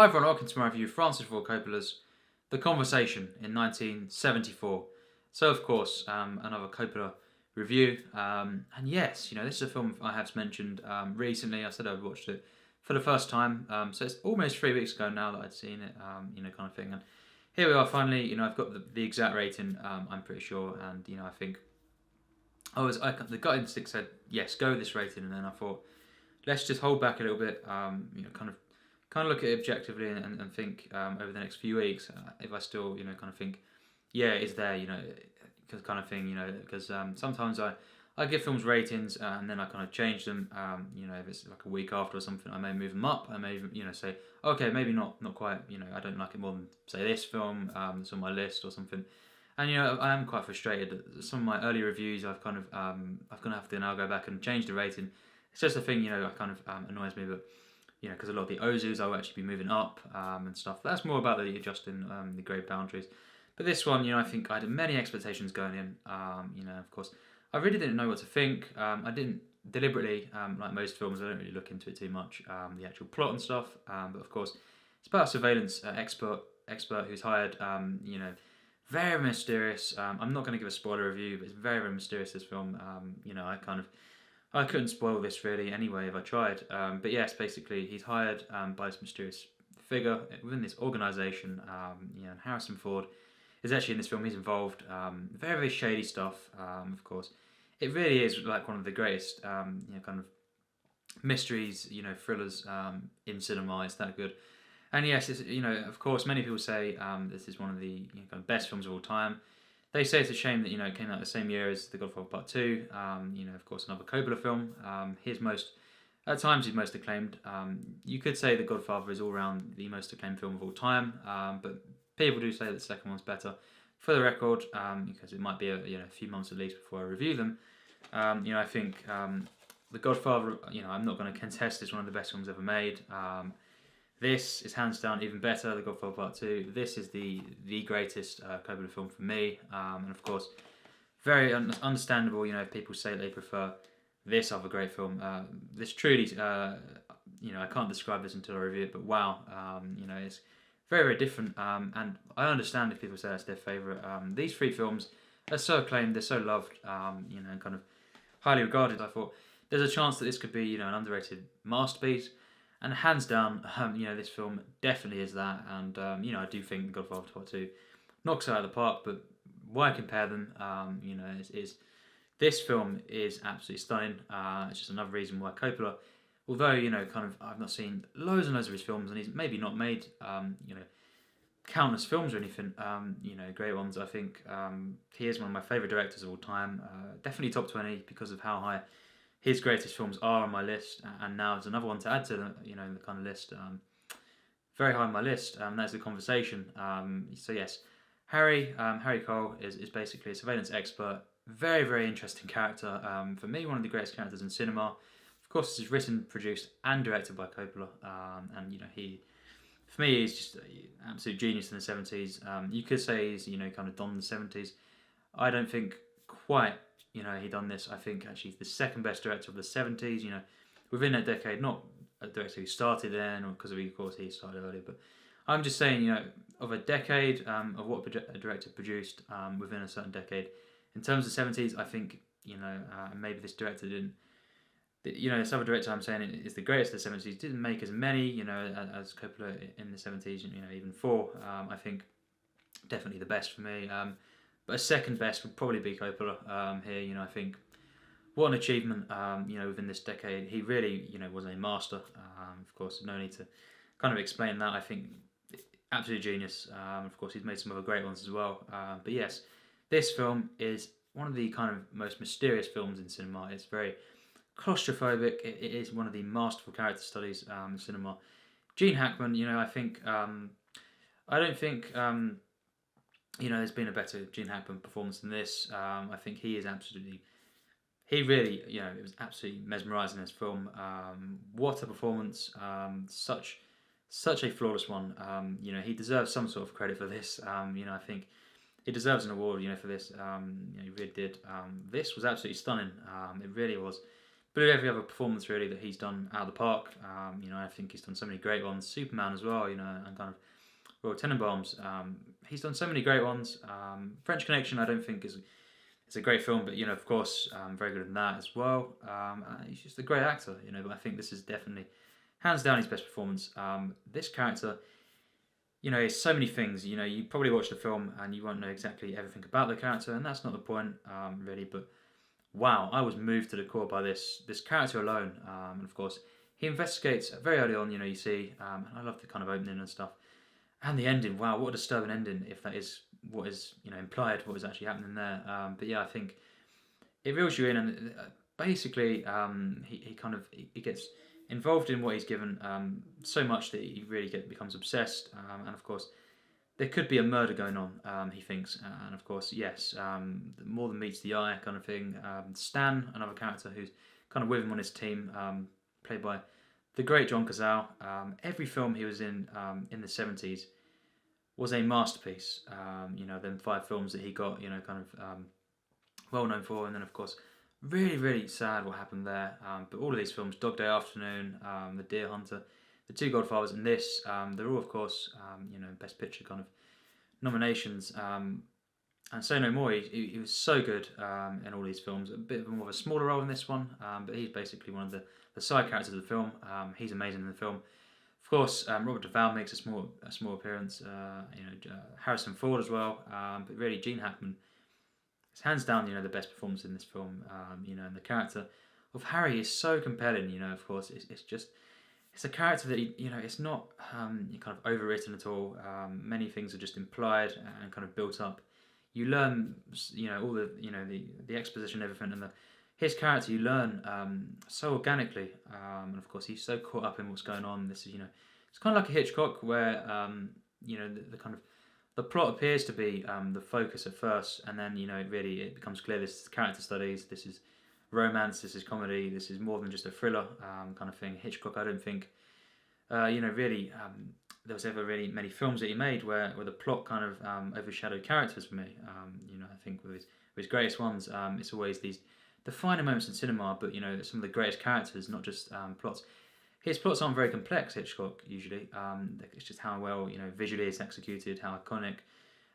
Hi everyone, welcome to my review of Francis Ford Coppola's The Conversation in 1974. So of course, another Coppola review. And yes, this is a film I have mentioned recently. I said I watched it for the first time. So it's almost 3 weeks ago now that I'd seen it, kind of thing. And here we are finally, I've got the exact rating, I'm pretty sure. And, I think the gut instinct said, yes, go with this rating. And then I thought, let's just hold back a little bit, kind of look at it objectively and think over the next few weeks if I still kind of think it's there, cause kind of thing, because sometimes I give films ratings and then I kind of change them, if it's like a week after or something I may move them up. I may even say okay, maybe not quite, I don't like it more than say this film that's on my list or something. And I am quite frustrated. Some of my early reviews I've kind of I've gonna have to now go back and change the rating. It's just a thing, it kind of annoys me, but because a lot of the Ozus I will actually be moving up and stuff. That's more about the adjusting the grade boundaries. But this one, I think I had many expectations going in. Of course, I really didn't know what to think. I didn't deliberately, like most films, I don't really look into it too much, the actual plot and stuff. But of course, it's about a surveillance expert who's hired. Very mysterious. I'm not going to give a spoiler review, but it's very, very mysterious, this film. I couldn't spoil this really anyway if I tried. But yes, basically he's hired by this mysterious figure within this organisation. And Harrison Ford is actually in this film. He's involved. Very, very shady stuff. Of course, it really is like one of the greatest kind of mysteries, thrillers in cinema. It's that good. And yes, it's, of course, many people say this is one of the kind of best films of all time. They say it's a shame that it came out the same year as The Godfather Part 2. Of course, another Coppola film. At times his most acclaimed. You could say The Godfather is all around the most acclaimed film of all time, but people do say that the second one's better. For the record, because it might be a few months at least before I review them. I think The Godfather. I'm not going to contest it's one of the best films ever made. This is hands down even better, The Godfather Part 2. This is the greatest Coppola film for me. And of course, very understandable, if people say they prefer this other great film. This truly, I can't describe this until I review it, but wow, it's very, very different. And I understand if people say that's their favourite. These three films are so acclaimed, they're so loved, and kind of highly regarded. I thought there's a chance that this could be, an underrated masterpiece. And hands down, this film definitely is that. And, I do think The Godfather Part 2 knocks it out of the park. But why compare them? This film is absolutely stunning. It's just another reason why Coppola, although, I've not seen loads and loads of his films, and he's maybe not made, countless films or anything, great ones. I think he is one of my favourite directors of all time. Definitely top 20 because of how high his greatest films are on my list, and now there's another one to add to the the kind of list. Very high on my list. That's The Conversation. So yes, Harry Cole is basically a surveillance expert. Very, very interesting character. For me, one of the greatest characters in cinema. Of course, this is written, produced, and directed by Coppola. And he, for me, he's just an absolute genius in the 70s. You could say he's kind of Don in the 70s. I don't think quite. He done this. I think actually he's the second best director of the 70s. Within that decade, not a director who started then, or because of course he started earlier. But I'm just saying, of a decade of what a director produced within a certain decade. In terms of 70s, I think maybe this director didn't. This other director I'm saying is the greatest of the 70s. Didn't make as many, as Coppola in the 70s. Even four. I think definitely the best for me. But a second best would probably be Coppola here. I think what an achievement, within this decade. He really, was a master. Of course, no need to kind of explain that. I think absolute genius. Of course, he's made some other great ones as well. But yes, this film is one of the kind of most mysterious films in cinema. It's very claustrophobic. It is one of the masterful character studies in cinema. Gene Hackman, I think, I don't think... there's been a better Gene Hackman performance than this. I think he really, it was absolutely mesmerising in this film. What a performance! Such a flawless one. He deserves some sort of credit for this. I think he deserves an award, for this. He really did. This was absolutely stunning. It really was. But every other performance really that he's done out of the park. You know, I think he's done so many great ones. Superman as well. You know, and kind of Royal Tenenbaums. He's done so many great ones. French Connection, I don't think is it's a great film, but you know, of course, very good in that as well. He's just a great actor, you know. But I think this is definitely, hands down, his best performance. This character, you know, it's so many things. You know, you probably watch the film and you won't know exactly everything about the character, and that's not the point, really. But wow, I was moved to the core by this character alone. And of course, he investigates very early on. You know, you see, and I love the kind of opening and stuff, and the ending. Wow, what a disturbing ending! If that is what is, you know, implied, what is actually happening there. But yeah, I think it reels you in, and basically, he kind of he gets involved in what he's given so much that he really becomes obsessed. And of course, there could be a murder going on. He thinks, and of course, yes, more than meets the eye, kind of thing. Stan, another character who's kind of with him on his team, played by the great John Cazale. Every film he was in the '70s was a masterpiece. You know, them 5 films that he got, you know, kind of well known for, and then of course, really, really sad what happened there. But all of these films, Dog Day Afternoon, The Deer Hunter, The Two Godfathers, and this, they're all, of course, you know, Best Picture kind of nominations. And Say No More, he was so good in all these films. A bit more of a smaller role in this one, but he's basically one of the side characters of the film. He's amazing in the film. Of course, Robert Duvall makes a small appearance. You know, Harrison Ford as well. But really, Gene Hackman is hands down, you know, the best performance in this film. You know, and the character of Harry is so compelling. You know, of course, it's just it's a character that you know, it's not kind of overwritten at all. Many things are just implied and kind of built up. You learn, you know, all the, you know, the exposition, everything, and his character you learn so organically. And of course, he's so caught up in what's going on. This is, you know, it's kind of like a Hitchcock where you know, the kind of the plot appears to be the focus at first, and then, you know, it becomes clear this is character studies, this is romance, this is comedy, this is more than just a thriller kind of thing. Hitchcock, I don't think, you know, really there was ever really many films that he made where the plot kind of overshadowed characters for me. You know, I think with his greatest ones, it's always these defining moments in cinema, but you know, some of the greatest characters, not just plots. His plots aren't very complex, Hitchcock, usually. It's just how well, you know, visually it's executed, how iconic,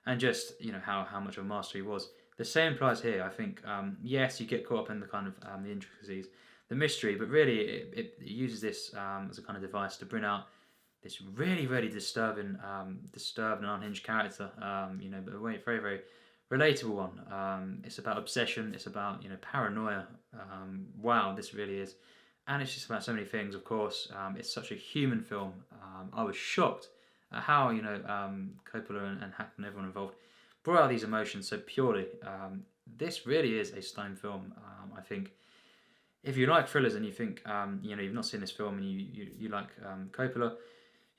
and just, you know, how much of a master he was. The same applies here. I think, yes, you get caught up in the kind of the intricacies, the mystery, but really it uses this as a kind of device to bring out this really, really disturbing, disturbed and unhinged character. You know, but a very, very relatable one. It's about obsession. It's about, you know, paranoia. Wow, this really is, and it's just about so many things. Of course, it's such a human film. I was shocked at how, you know, Coppola and Hackman, everyone involved, brought out these emotions so purely. This really is a stunning film. I think if you like thrillers and you think, you know, you've not seen this film and you like Coppola,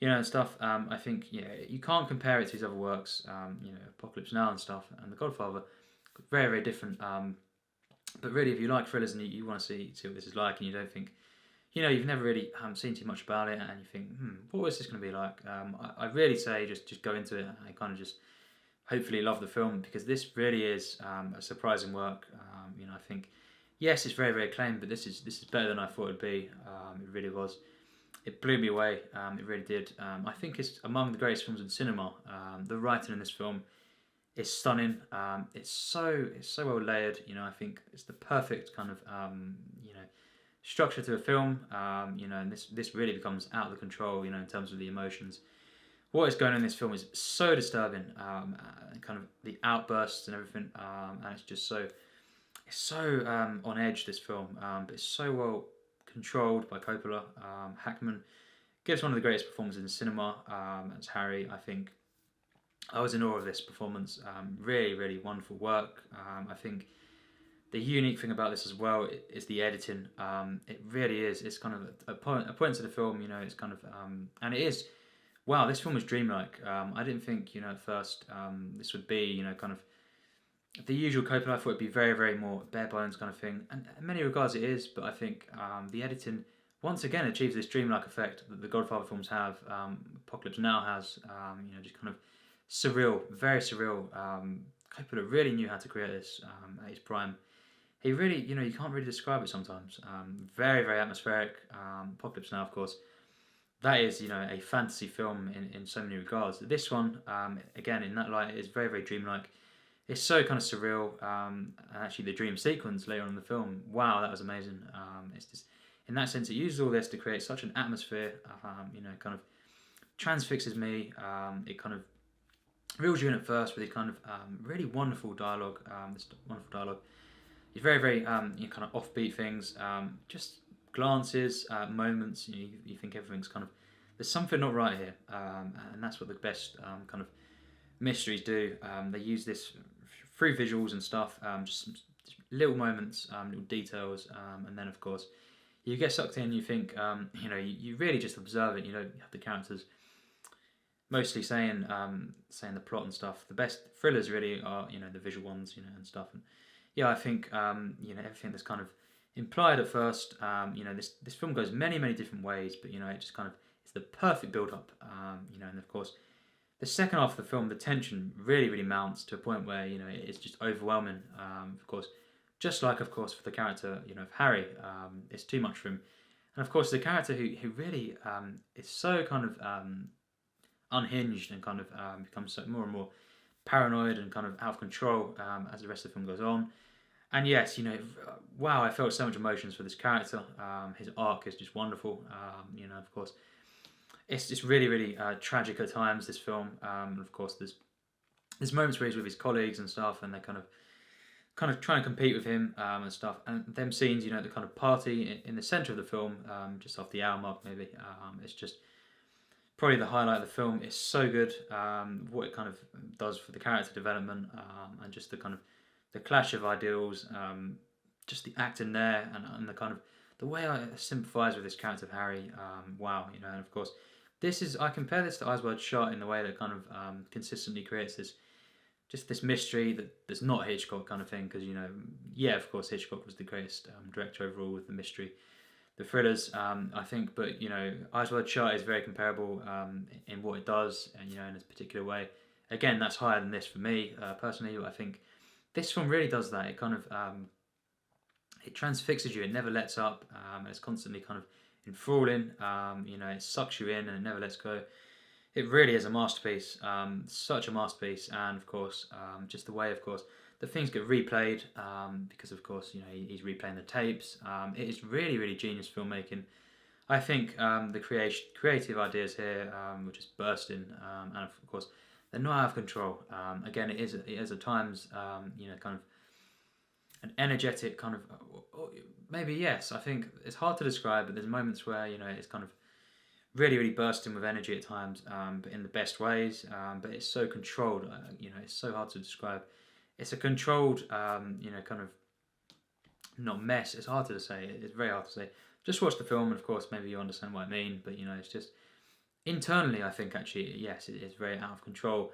you know, and stuff, I think, yeah, you can't compare it to his other works, you know, Apocalypse Now and stuff, and The Godfather, very, very different. But really, if you like thrillers and you want to see what this is like, and you don't think, you know, you've never really seen too much about it, and you think, what is this going to be like? I really say just go into it and kind of just hopefully love the film, because this really is a surprising work. You know, I think, yes, it's very, very acclaimed, but this is better than I thought it would be. It really was. It blew me away. It really did. I think it's among the greatest films in cinema. The writing in this film is stunning. It's so well layered. You know, I think it's the perfect kind of you know, structure to a film. You know, and this really becomes out of control. You know, in terms of the emotions. What is going on in this film is so disturbing. Kind of the outbursts and everything, and it's just so on edge, this film. But it's so well controlled by Coppola. Hackman gives one of the greatest performances in cinema as Harry. I think I was in awe of this performance. Really, really wonderful work. I think the unique thing about this as well is the editing. It really is. It's kind of a point to the film. You know, it's kind of and it is. Wow, this film was dreamlike. I didn't think, you know, at first this would be, you know, kind of the usual Coppola. I thought it'd be very, very more bare bones kind of thing, and in many regards it is. But I think the editing once again achieves this dreamlike effect that the Godfather films have. Apocalypse Now has. You know, just kind of surreal, very surreal. Coppola really knew how to create this at his prime. he really, you know, you can't really describe it sometimes. Very, very atmospheric. Apocalypse Now, of course, that is, you know, a fantasy film in so many regards. This one, again, in that light, is very, very dreamlike. It's so kind of surreal. And actually, the dream sequence later on in the film, wow, that was amazing. It's just, in that sense, it uses all this to create such an atmosphere. You know, kind of transfixes me. It kind of reels you in at first with these kind of really wonderful dialogue. This wonderful dialogue. It's very, very you know, kind of offbeat things. Just glances, moments. You know, you think everything's kind of, there's something not right here, and that's what the best kind of mysteries do. They use this through visuals and stuff, just little moments, little details, and then of course you get sucked in. You think, you know, you really just observe it. You know, you have the characters mostly saying the plot and stuff. The best thrillers really are, you know, the visual ones, you know, and stuff. And yeah, I think you know, everything that's kind of implied at first. You know, this film goes many different ways, but you know, it just kind of, it's the perfect build up. You know, and of course, the second half of the film, the tension really mounts to a point where, you know, it's just overwhelming. Of course, just like, of course, for the character, you know, of Harry, it's too much for him. And of course, the character who really is so kind of unhinged and kind of becomes so more and more paranoid and kind of out of control as the rest of the film goes on. And yes, you know, wow, I felt so much emotions for this character. His arc is just wonderful. You know, of course, it's just really tragic at times, this film. And of course, there's moments where he's with his colleagues and stuff, and they're kind of trying to compete with him and stuff. And them scenes, you know, the kind of party in the centre of the film, just off the hour mark maybe. It's just probably the highlight of the film. It's so good. What it kind of does for the character development and just the kind of the clash of ideals, just the acting there, and the kind of the way I sympathise with this character of Harry. Wow, you know, and of course, I compare this to Eyes Wide Shut in the way that kind of consistently creates this mystery that's not Hitchcock kind of thing, because, you know, yeah, of course, Hitchcock was the greatest director overall with the mystery, the thrillers, I think, but, you know, Eyes Wide Shut is very comparable in what it does, and, you know, in a particular way. Again, that's higher than this for me personally. But I think this film really does that. It kind of it transfixes you. It never lets up. It's constantly kind of enthralling. You know, it sucks you in and it never lets go. It really is a masterpiece. Such a masterpiece. And of course, just the way, of course, the things get replayed because, of course, you know, he's replaying the tapes. It is really genius filmmaking. I think the creative ideas here were just bursting, and of course, they're not out of control. Again, it is at times, you know, kind of an energetic kind of, maybe yes. I think it's hard to describe, but there's moments where, you know, it's kind of really bursting with energy at times, but in the best ways. But it's so controlled. You know, it's so hard to describe. It's a controlled, you know, kind of not mess. It's hard to say. It's very hard to say. Just watch the film, and of course, maybe you understand what I mean. But, you know, it's just internally, I think actually, yes, it is very out of control.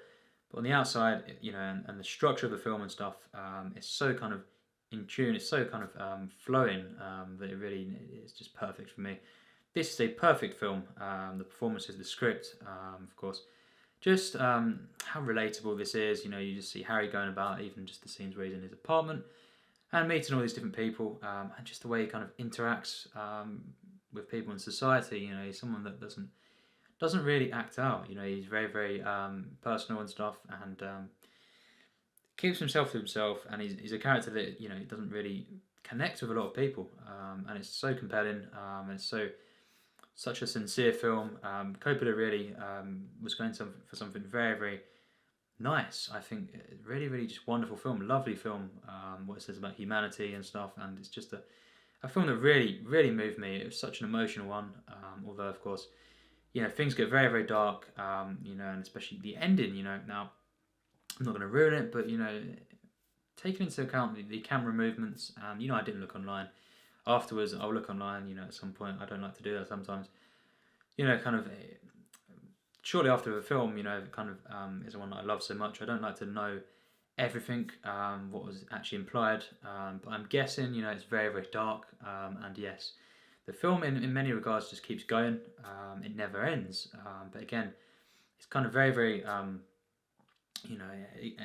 But on the outside, you know, and the structure of the film and stuff, it's so kind of in tune. It's so kind of flowing that it really is just perfect for me. This is a perfect film. The performances, the script, of course, just how relatable this is. You know, you just see Harry going about, even just the scenes where he's in his apartment and meeting all these different people, and just the way he kind of interacts with people in society. You know, he's someone that doesn't really act out. You know, he's very personal and stuff, and keeps himself to himself. And he's a character that, you know, doesn't really connect with a lot of people, and it's so compelling, and it's such a sincere film. Coppola really was going for something very nice. I think really just wonderful film, lovely film. What it says about humanity and stuff, and it's just a film that really moved me. It was such an emotional one. Although of course, you know, things get very dark. You know, and especially the ending. You know, now I'm not going to ruin it, but, you know, taking into account the camera movements, and, you know, I didn't look online. Afterwards, I'll look online, you know, at some point. I don't like to do that sometimes. You know, kind of shortly after the film, you know, kind of is the one that I love so much. I don't like to know everything, what was actually implied, but I'm guessing, you know, it's very dark, and yes, the film in many regards just keeps going. It never ends, but again, it's kind of very you know,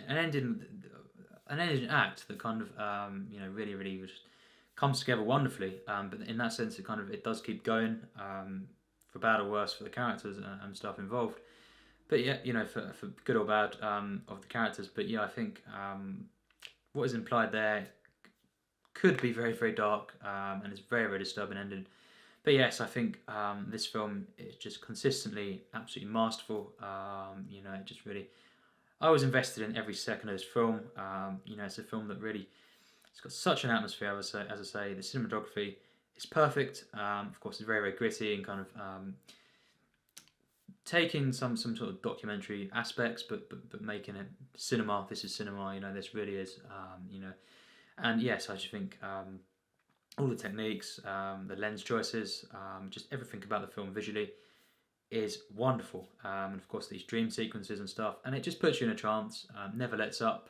an ending an engine act that kind of really just comes together wonderfully. But in that sense, it does keep going, for bad or worse for the characters and stuff involved. But yeah, for good or bad, of the characters. But yeah, I think what is implied there could be very, very dark, and it's very, very disturbing ending. But yes, I think this film is just consistently absolutely masterful. It just really, I was invested in every second of this film. It's a film that really, it's got such an atmosphere. As I say, the cinematography is perfect. Of course, it's very, very gritty and kind of taking some sort of documentary aspects, but making it cinema. This is cinema. This really is. And yes, I just think all the techniques, the lens choices, just everything about the film visually is wonderful. And of course, these dream sequences and stuff, and it just puts you in a trance. Never lets up.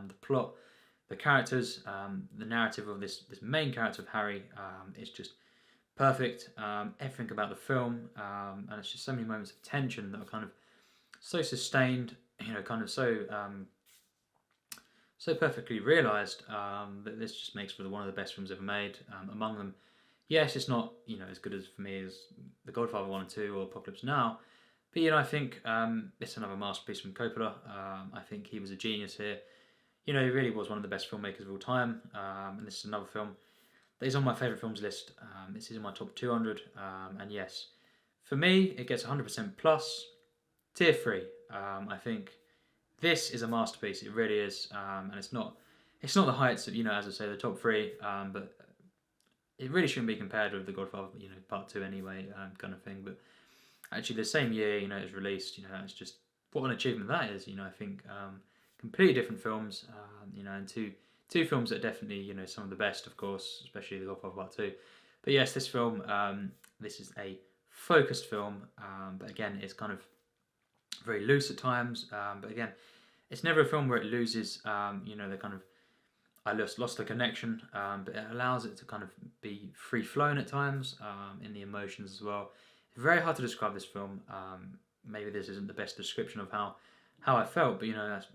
The plot, the characters, the narrative of this main character of Harry is just perfect. Everything about the film, and it's just so many moments of tension that are kind of so sustained. Kind of so perfectly realised, that this just makes for one of the best films ever made. Among them, yes, it's not as good as for me as The Godfather 1 and 2 or Apocalypse Now, but I think it's another masterpiece from Coppola. I think he was a genius here. He really was one of the best filmmakers of all time. And this is another film that is on my favourite films list. This is in my top 200, and yes, for me it gets 100% plus, tier 3. I think this is a masterpiece. It really is, and it's not the heights of as I say, the top 3, but it really shouldn't be compared with The Godfather, Part 2 anyway, kind of thing. But actually, the same year, it was released. It's just what an achievement that is. I think completely different films, and two films that are definitely some of the best, of course, especially The Godfather Part 2. But yes, this film, this is a focused film, but again, it's kind of very loose at times. But again, it's never a film where it loses, the kind of I lost the connection, but it allows it to kind of be free flowing at times, in the emotions as well. It's very hard to describe this film. Maybe this isn't the best description of how I felt, but that's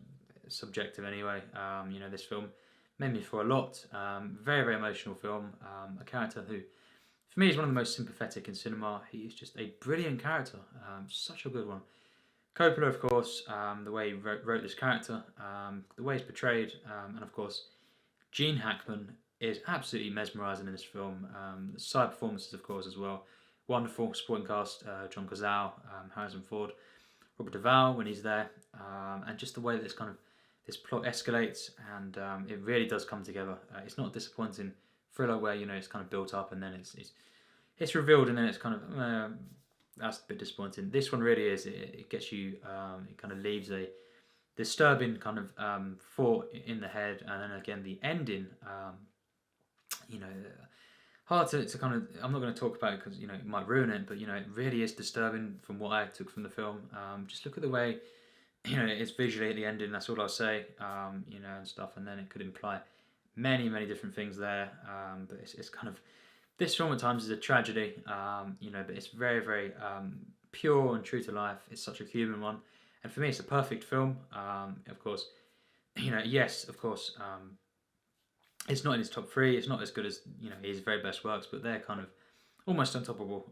subjective anyway. This film made me feel a lot. Very, very emotional film. A character who, for me, is one of the most sympathetic in cinema. He is just a brilliant character. Such a good one. Coppola, of course, the way he wrote this character, the way he's portrayed, and of course, Gene Hackman is absolutely mesmerising in this film. The side performances, of course, as well. Wonderful supporting cast: John Cazale, Harrison Ford, Robert Duvall when he's there, and just the way that this plot escalates, and it really does come together. It's not a disappointing thriller where it's kind of built up and then it's revealed and then it's kind of that's a bit disappointing. This one really is. It gets you. It kind of leaves a disturbing kind of thought in the head, and then again the ending. Hard to kind of. I'm not going to talk about it because it might ruin it, but it really is disturbing from what I took from the film. Just look at the way it's visually at the ending. That's all I'll say. And stuff, and then it could imply many different things there. But it's kind of, this film at times is a tragedy. But it's very very pure and true to life. It's such a human one, and for me, it's a perfect film. Of course, yes, of course. It's not in his top 3. It's not as good as his very best works, but they're kind of almost untoppable.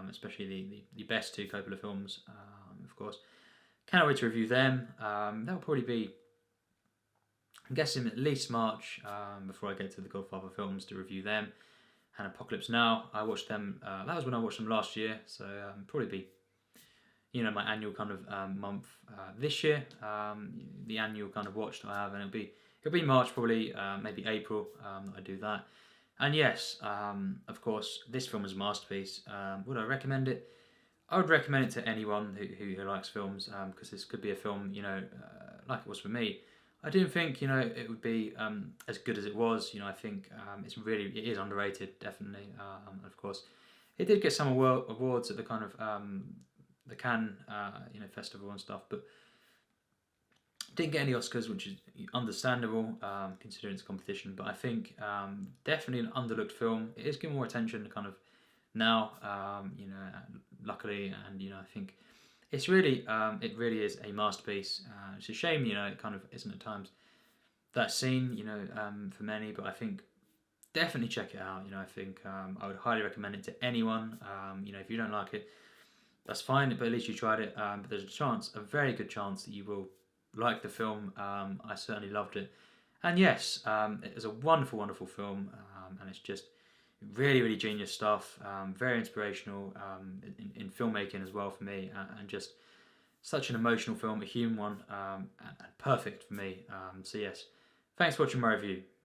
Especially the best 2 Coppola films. Of course, cannot wait to review them. That'll probably be, I'm guessing, at least March, before I get to the Godfather films to review them. And Apocalypse Now, I watched them. That was when I watched them last year, so probably be my annual kind of month this year. The annual kind of watch that I have, and it'll be March, probably, maybe April, that I do that. And yes, of course, this film is a masterpiece. Would I recommend it? I would recommend it to anyone who likes films, because this could be a film, like it was for me. I didn't think, it would be as good as it was. I think it is underrated, definitely. Of course, it did get some awards at the kind of the Cannes, festival and stuff, but didn't get any Oscars, which is understandable, considering it's a competition. But I think definitely an underlooked film. It is getting more attention kind of now, luckily, and I think it's really it really is a masterpiece. It's a shame, it kind of isn't at times that scene, for many, but I think definitely check it out. I think I would highly recommend it to anyone. If you don't like it, that's fine, but at least you tried it. But there's a very good chance that you will like the film. I certainly loved it. And yes, it is a wonderful, wonderful film, and it's just really, really genius stuff. Very inspirational in filmmaking as well for me, and just such an emotional film, a human one, and perfect for me. So yes, thanks for watching my review.